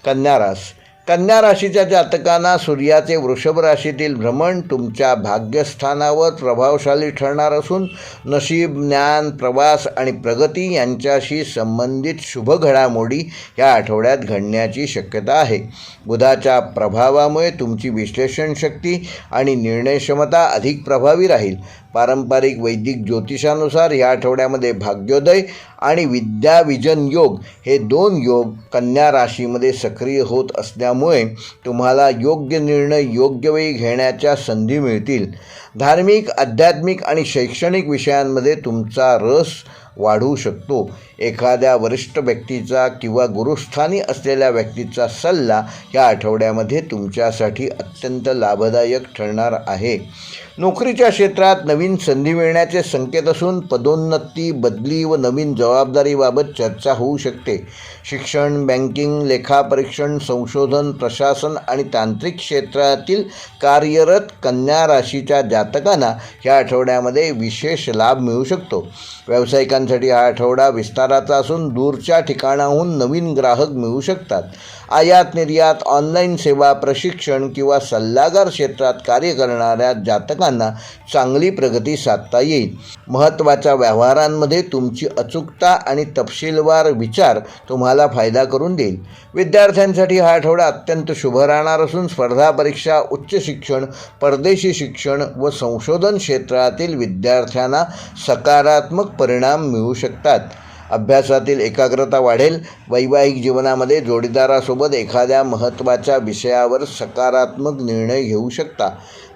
कन्या राशीच्या जातकांना सूर्याचे वृषभ राशीतील भ्रमण तुमच्या भाग्यस्थानावर प्रभावशाली ठरणार असून नशीब, ज्ञान, प्रवास आणि प्रगती यांच्याशी संबंधित शुभ घडामोडी या आठवड्यात घडण्याची शक्यता आहे. बुधाच्या प्रभावामुळे तुमची विश्लेषण शक्ती आणि निर्णय क्षमता अधिक प्रभावी राहील. पारंपरिक वैदिक ज्योतिषानुसार या आठवड्यामध्ये भाग्योदय आणि विद्याविजन योग हे 2 योग कन्या राशीमध्ये सक्रिय होत असल्यामुळे तुम्हाला योग्य निर्णय योग्य वेळी घेण्याच्या संधी मिळतील. धार्मिक, आध्यात्मिक आणि शैक्षणिक विषयांमध्ये तुमचा रस वाढू शकतो. एखाद्या वरिष्ठ व्यक्तीचा किंवा गुरुस्थानी असलेल्या व्यक्तीचा सल्ला या आठवड्यामध्ये तुमच्यासाठी अत्यंत लाभदायक ठरणार आहे. नोकरीच्या क्षेत्रात नवीन संधी मिळण्याचे संकेत असून पदोन्नती, बदली व नवीन जबाबदारीबाबत चर्चा होऊ शकते. शिक्षण, बँकिंग, लेखापरीक्षण, संशोधन, प्रशासन आणि तांत्रिक क्षेत्रातील कार्यरत कन्या राशीच्या जातकांना या आठवड्यामध्ये विशेष लाभ मिळू शकतो. व्यावसायिकांसाठी हा आठवडा विस्ताराचा असून दूरच्या ठिकाणाहून नवीन ग्राहक मिळू शकतात. आयात निर्यात, ऑनलाईन सेवा, प्रशिक्षण किंवा सल्लागार क्षेत्रात कार्य करणाऱ्या जातकांना चांगली प्रगती साधता येईल. महत्त्वाच्या व्यवहारांमध्ये तुमची अचूकता आणि तपशीलवार विचार तुम्हाला फायदा करून देईल. विद्यार्थ्यांसाठी हा आठवडा अत्यंत शुभ राहणार असून स्पर्धा परीक्षा, उच्च शिक्षण, परदेशी शिक्षण व संशोधन क्षेत्रातील विद्यार्थ्यांना सकारात्मक परिणाम मिळू शकतात. अभ्यासातील एकाग्रता वाढेल. वैवाहिक जीवनामध्ये जोडीदारासोबत एखाद्या महत्त्वाच्या विषयावर सकारात्मक निर्णय घेऊ शकता.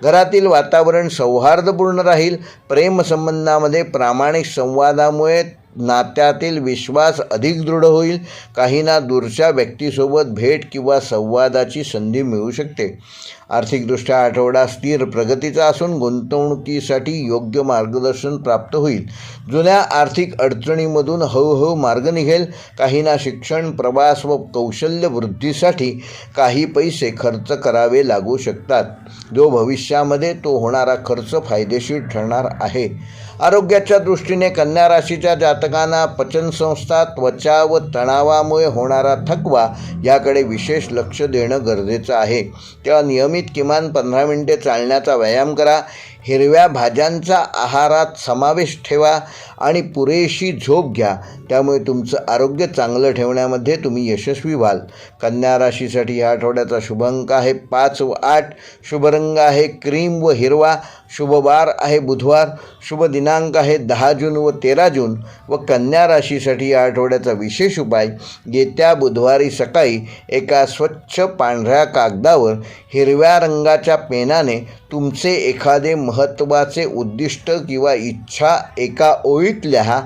घरातील वातावरण सौहार्दपूर्ण राहील. प्रेमसंबंधामध्ये प्रामाणिक संवादामुळे नात्यातील विश्वास अधिक दृढ होईल. काहींना दूरच्या व्यक्तीसोबत भेट किंवा संवादाची संधी मिळू शकते. आर्थिकदृष्ट्या आठवडा स्थिर प्रगतीचा असून गुंतवणुकीसाठी योग्य मार्गदर्शन प्राप्त होईल. जुन्या आर्थिक अडचणीमधून हळूहळू मार्ग निघेल. काहींना शिक्षण, प्रवास व कौशल्य वृद्धीसाठी काही पैसे खर्च करावे लागू शकतात. जो भविष्यामध्ये तो होणारा खर्च फायदेशीर ठरणार आहे. आरोग्याच्या दृष्टीने कन्या राशीच्या जातकांना पचनसंस्था, त्वचा व तणावामुळे होणारा थकवा याकडे विशेष लक्ष देणं गरजेचं आहे. तेव्हा नियमित किमान 15 मिनिटे चालण्याचा व्यायाम करा. हिरव्या भाज्यांचा आहारात समावेश ठेवा आणि पुरेशी झोप घ्या. त्यामुळे तुमचं आरोग्य चांगलं ठेवण्यामध्ये तुम्ही यशस्वी व्हाल. कन्या राशीसाठी या आठवड्याचा शुभ अंक आहे 5 व 8. शुभ रंग आहे क्रीम व हिरवा. शुभ वार आहे बुधवार. शुभ दिनांक आहे 10 जून व 13 जून. व कन्या राशीसाठी या आठवड्याचा विशेष उपाय येत्या बुधवारी सकाळी एका स्वच्छ पांढऱ्या कागदावर हिरव्या रंगाच्या पेनाने तुमचे एखादे महत्त्वाचे उद्दिष्ट किंवा इच्छा एका ओळीत लिहा.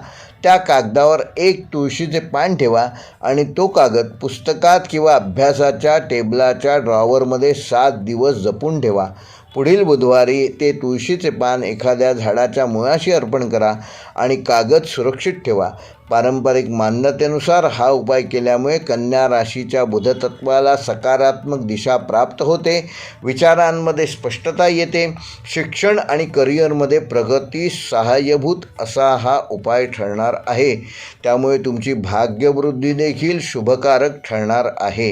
त्या कागदावर एक तुळशीचे पान ठेवा आणि तो कागद पुस्तकात किंवा अभ्यासाच्या टेबलाच्या ड्रॉवरमध्ये 7 दिवस जपून ठेवा. पुढील बुधवारी ते तुळशीचे पान एखाद्या झाडाच्या मुळाशी अर्पण करा आणि कागद सुरक्षित ठेवा. पारंपरिक मान्यतेनुसार हा उपाय केल्यामुळे कन्या राशीच्या बुधतत्वाला सकारात्मक दिशा प्राप्त होते. विचारांमध्ये स्पष्टता येते. शिक्षण आणि करिअरमध्ये प्रगतीस सहाय्यभूत असा हा उपाय ठरणार आहे. त्यामुळे तुमची भाग्यवृद्धी देखील शुभकारक ठरणार आहे.